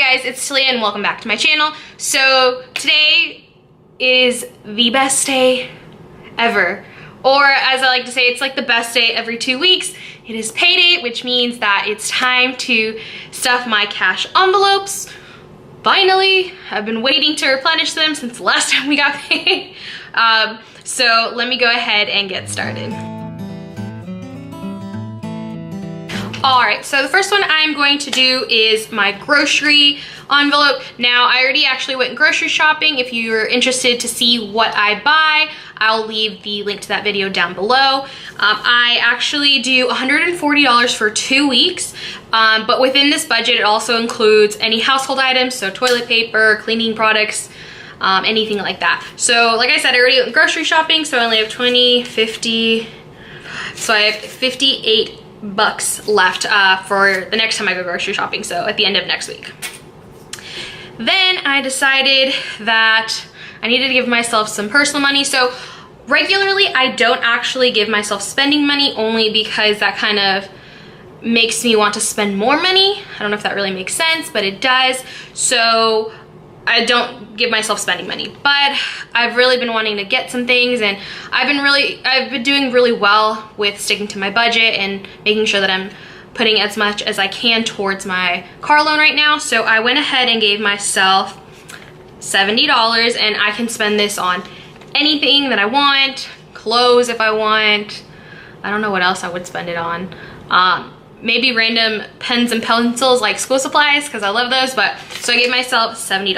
guys, it's Thalia and welcome back to my channel. So today is the best day ever. Or as I like to say, it's like the best day every 2 weeks. It is payday, which means that it's time to stuff my cash envelopes. Finally, I've been waiting to replenish them since the last time we got paid. So let me go ahead and get started. Alright, so the first one I'm going to do is my grocery envelope. Now, I already actually went grocery shopping. If you're interested to see what I buy, I'll leave the link to that video down below. I actually do $140 for 2 weeks, but within this budget, it also includes any household items, so toilet paper, cleaning products, anything like that. So, like I said, I already went grocery shopping, so I only have 20, 50, so I have 58 bucks left for the next time I go grocery shopping, so at the end of next week. Then I decided that I needed to give myself some personal money. So regularly I don't actually give myself spending money, only because that kind of makes me want to spend more money. I don't know if that really makes sense, but it does. So I don't give myself spending money, but I've really been wanting to get some things, and I've been doing really well with sticking to my budget and making sure that I'm putting as much as I can towards my car loan right now. So I went ahead and gave myself $70, and I can spend this on anything that I want, clothes if I want. I don't know what else I would spend it on. Maybe random pens and pencils like school supplies, because I love those. But so I gave myself $70.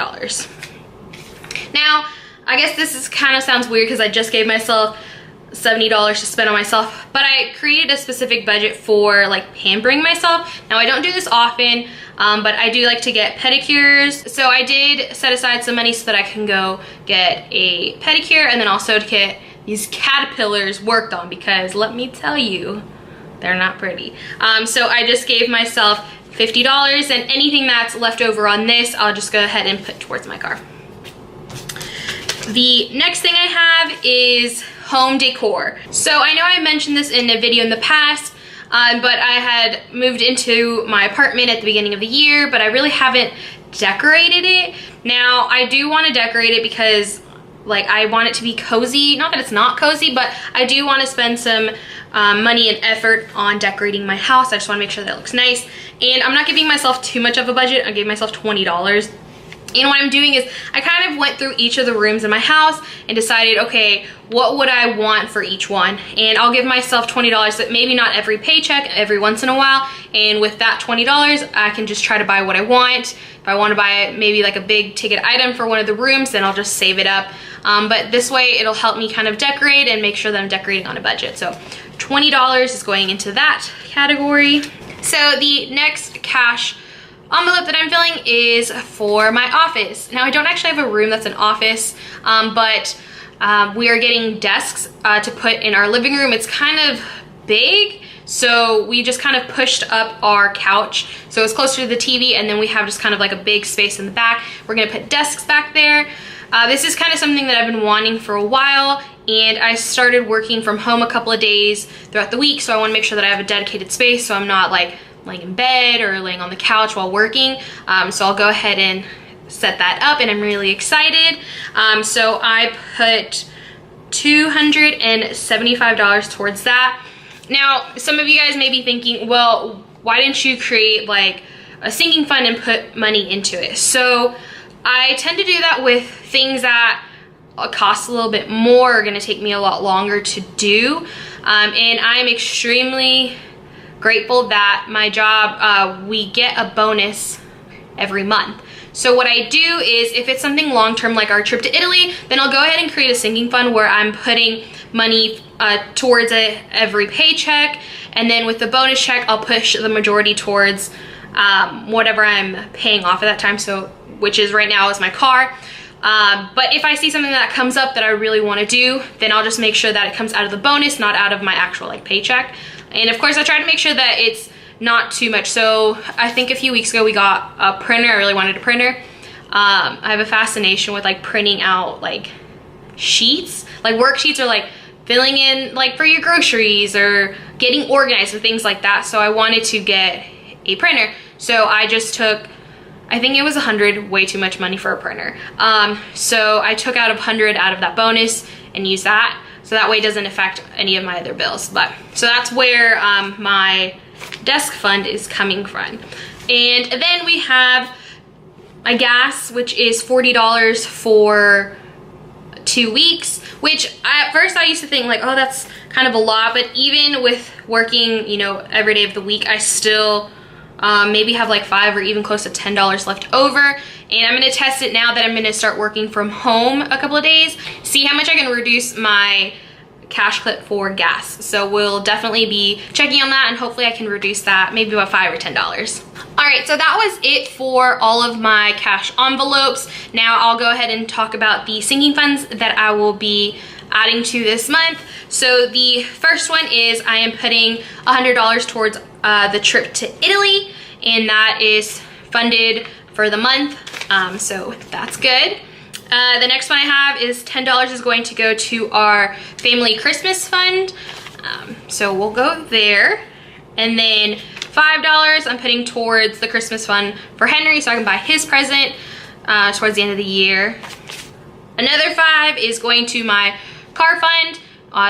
Now, I guess this is kind of sounds weird because I just gave myself $70 to spend on myself, but I created a specific budget for like pampering myself. Now, I don't do this often, but I do like to get pedicures. So I did set aside some money so that I can go get a pedicure, and then also to get these caterpillars worked on, because let me tell you, they're not pretty. So I just gave myself $50, and anything that's left over on this, I'll just go ahead and put towards my car. The next thing I have is home decor. So I know I mentioned this in a video in the past, but I had moved into my apartment at the beginning of the year, but I really haven't decorated it. Now, I do want to decorate it because like I want it to be cozy. Not that it's not cozy, but I do want to spend some money and effort on decorating my house. I just want to make sure that it looks nice. And I'm not giving myself too much of a budget. I gave myself $20. And what I'm doing is I kind of went through each of the rooms in my house and decided, okay, what would I want for each one? And I'll give myself $20, but maybe not every paycheck, every once in a while. And with that $20, I can just try to buy what I want. If I want to buy maybe like a big ticket item for one of the rooms, then I'll just save it up. But this way it'll help me kind of decorate and make sure that I'm decorating on a budget. So $20 is going into that category. So the next cash envelope that I'm filling is for my office. Now, I don't actually have a room that's an office, but we are getting desks to put in our living room. It's kind of big, so we just kind of pushed up our couch so it's closer to the TV, and then we have just kind of like a big space in the back. We're gonna put desks back there. This is kind of something that I've been wanting for a while, and I started working from home a couple of days throughout the week, so I want to make sure that I have a dedicated space so I'm not like laying in bed or laying on the couch while working. So I'll go ahead and set that up, and I'm really excited. So I put $275 towards that. Now, some of you guys may be thinking, well, why didn't you create like a sinking fund and put money into it? So I tend to do that with things that cost a little bit more, are gonna take me a lot longer to do. And I'm extremely grateful that my job, we get a bonus every month. So what I do is, if it's something long-term like our trip to Italy, then I'll go ahead and create a sinking fund where I'm putting money towards it every paycheck, and then with the bonus check I'll push the majority towards whatever I'm paying off at that time, so which is right now is my car. But if I see something that comes up that I really want to do, then I'll just make sure that it comes out of the bonus, not out of my actual like paycheck. And of course I try to make sure that it's not too much. So I think a few weeks ago we got a printer. I really wanted a printer. I have a fascination with like printing out like sheets, like worksheets, or like filling in like for your groceries or getting organized and things like that. So I wanted to get a printer. So I just took I think it was 100, way too much money for a printer. So I took out 100 out of that bonus and used that. So that way it doesn't affect any of my other bills. But so that's where my desk fund is coming from. And then we have my gas, which is $40 for 2 weeks, which at first I used to think like, oh, that's kind of a lot, but even with working, you know, every day of the week, I still maybe have like $5 or even close to $10 left over. And I'm gonna test it now that I'm gonna start working from home a couple of days, see how much I can reduce my cash clip for gas. So we'll definitely be checking on that, and hopefully I can reduce that maybe about $5 or $10. All right, so that was it for all of my cash envelopes. Now I'll go ahead and talk about the sinking funds that I will be adding to this month. So the first one is I am putting $100 towards the trip to Italy, and that is funded for the month, so that's good. The next one I have is $10 is going to go to our family Christmas fund, so we'll go there. And then $5 I'm putting towards the Christmas fund for Henry so I can buy his present towards the end of the year. Another $5 is going to my car fund.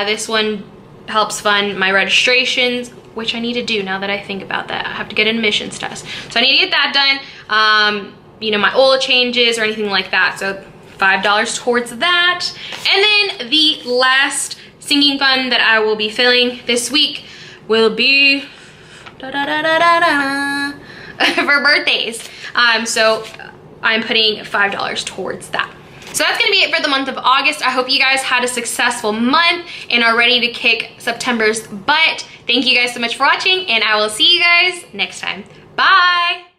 This one helps fund my registrations, which I need to do now that I think about that. I have to get an emissions test. So I need to get that done. You know, my oil changes or anything like that. So $5 towards that. And then the last sinking fund that I will be filling this week will be for birthdays. So I'm putting $5 towards that. So that's gonna be it for the month of August. I hope you guys had a successful month and are ready to kick September's butt. Thank you guys so much for watching, and I will see you guys next time. Bye.